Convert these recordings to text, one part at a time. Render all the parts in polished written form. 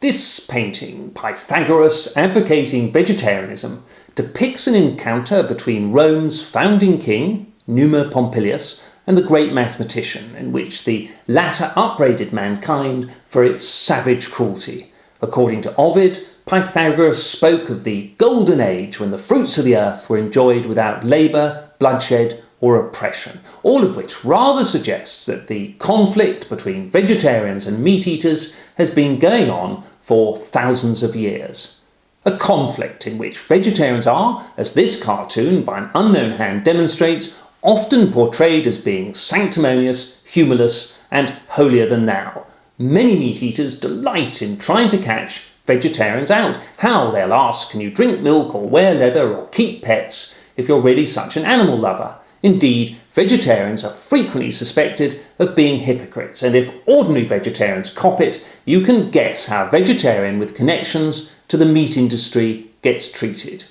This painting, Pythagoras advocating vegetarianism, depicts an encounter between Rome's founding king, Numa Pompilius, and the great mathematician, in which the latter upbraided mankind for its savage cruelty. According to Ovid, Pythagoras spoke of the golden age when the fruits of the earth were enjoyed without labour, bloodshed, or oppression, all of which rather suggests that the conflict between vegetarians and meat-eaters has been going on for thousands of years. A conflict in which vegetarians are, as this cartoon by an unknown hand demonstrates, often portrayed as being sanctimonious, humorless, and holier than thou. Many meat-eaters delight in trying to catch vegetarians out. How, they'll ask, can you drink milk or wear leather or keep pets if you're really such an animal lover? Indeed, vegetarians are frequently suspected of being hypocrites, and if ordinary vegetarians cop it, you can guess how a vegetarian with connections to the meat industry gets treated.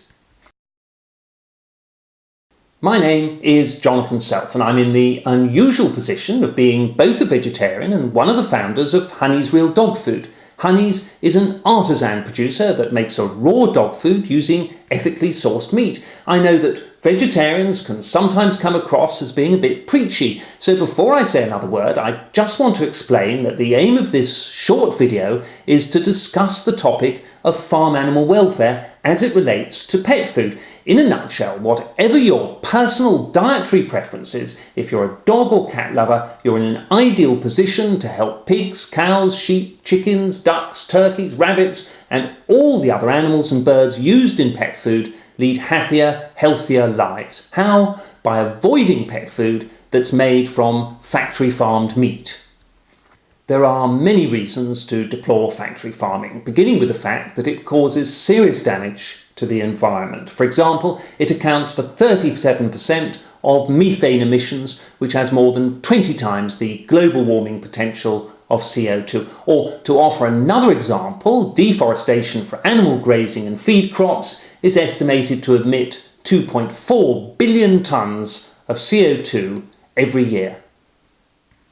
My name is Jonathan Self, and I'm in the unusual position of being both a vegetarian and one of the founders of Honey's Real Dog Food. Honey's is an artisan producer that makes a raw dog food using ethically sourced meat. I know that vegetarians can sometimes come across as being a bit preachy, so before I say another word, I just want to explain that the aim of this short video is to discuss the topic of farm animal welfare as it relates to pet food. In a nutshell, whatever your personal dietary preferences, if you're a dog or cat lover, you're in an ideal position to help pigs, cows, sheep, chickens, ducks, turkeys, rabbits, and all the other animals and birds used in pet food lead happier, healthier lives. How? By avoiding pet food that's made from factory-farmed meat. There are many reasons to deplore factory farming, beginning with the fact that it causes serious damage to the environment. For example, it accounts for 37% of methane emissions, which has more than 20 times the global warming potential of CO2. Or, to offer another example, deforestation for animal grazing and feed crops is estimated to emit 2.4 billion tonnes of CO2 every year.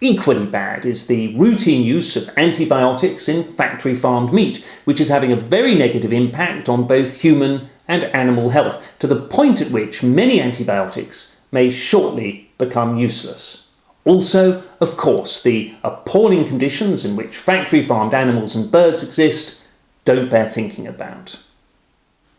Equally bad is the routine use of antibiotics in factory-farmed meat, which is having a very negative impact on both human and animal health, to the point at which many antibiotics may shortly become useless. Also, of course, the appalling conditions in which factory-farmed animals and birds exist don't bear thinking about.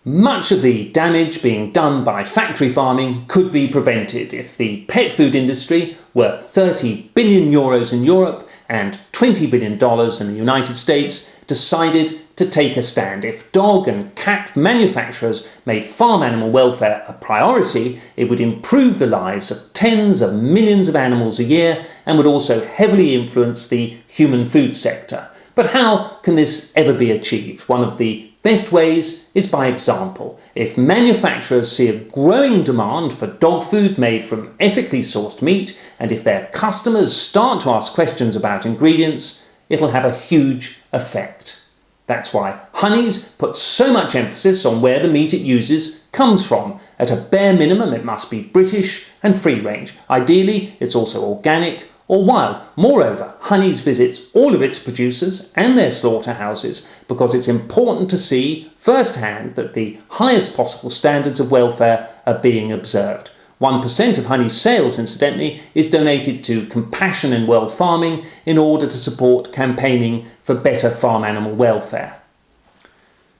Much of the damage being done by factory farming could be prevented if the pet food industry, worth 30 billion euros in Europe and $20 billion in the United States, decided to take a stand. If dog and cat manufacturers made farm animal welfare a priority, it would improve the lives of tens of millions of animals a year and would also heavily influence the human food sector. But how can this ever be achieved? One of the best ways is by example. If manufacturers see a growing demand for dog food made from ethically sourced meat, and if their customers start to ask questions about ingredients, it'll have a huge effect. That's why Honey's puts so much emphasis on where the meat it uses comes from. At a bare minimum, it must be British and free range. Ideally, it's also organic or wild. Moreover, Honey's visits all of its producers and their slaughterhouses because it's important to see firsthand that the highest possible standards of welfare are being observed. 1% of Honey's sales, incidentally, is donated to Compassion in World Farming in order to support campaigning for better farm animal welfare.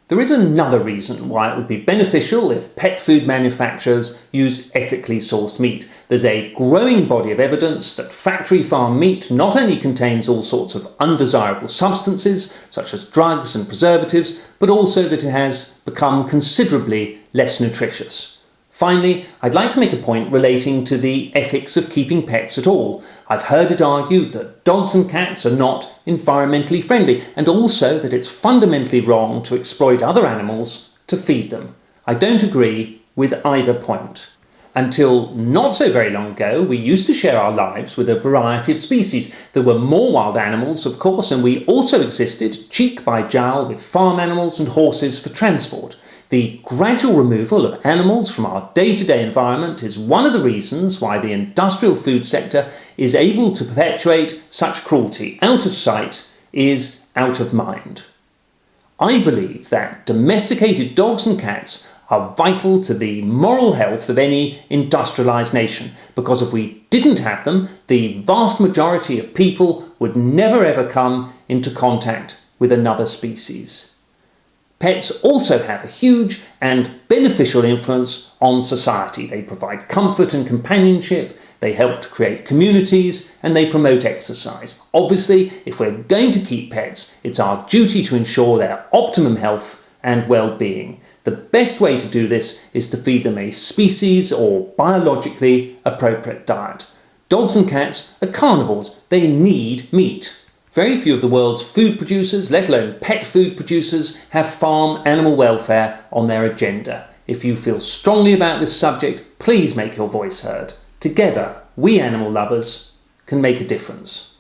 There is another reason why it would be beneficial if pet food manufacturers use ethically sourced meat. There's a growing body of evidence that factory farm meat not only contains all sorts of undesirable substances, such as drugs and preservatives, but also that it has become considerably less nutritious. Finally, I'd like to make a point relating to the ethics of keeping pets at all. I've heard it argued that dogs and cats are not environmentally friendly, and also that it's fundamentally wrong to exploit other animals to feed them. I don't agree with either point. Until not so very long ago, we used to share our lives with a variety of species. There were more wild animals, of course, and we also existed cheek by jowl with farm animals and horses for transport. The gradual removal of animals from our day-to-day environment is one of the reasons why the industrial food sector is able to perpetuate such cruelty. Out of sight is out of mind. I believe that domesticated dogs and cats are vital to the moral health of any industrialised nation, because if we didn't have them, the vast majority of people would never ever come into contact with another species. Pets also have a huge and beneficial influence on society. They provide comfort and companionship, they help to create communities, and they promote exercise. Obviously, if we're going to keep pets, it's our duty to ensure their optimum health and well-being. The best way to do this is to feed them a species or biologically appropriate diet. Dogs and cats are carnivores. They need meat. Very few of the world's food producers, let alone pet food producers, have farm animal welfare on their agenda. If you feel strongly about this subject, please make your voice heard. Together, we animal lovers can make a difference.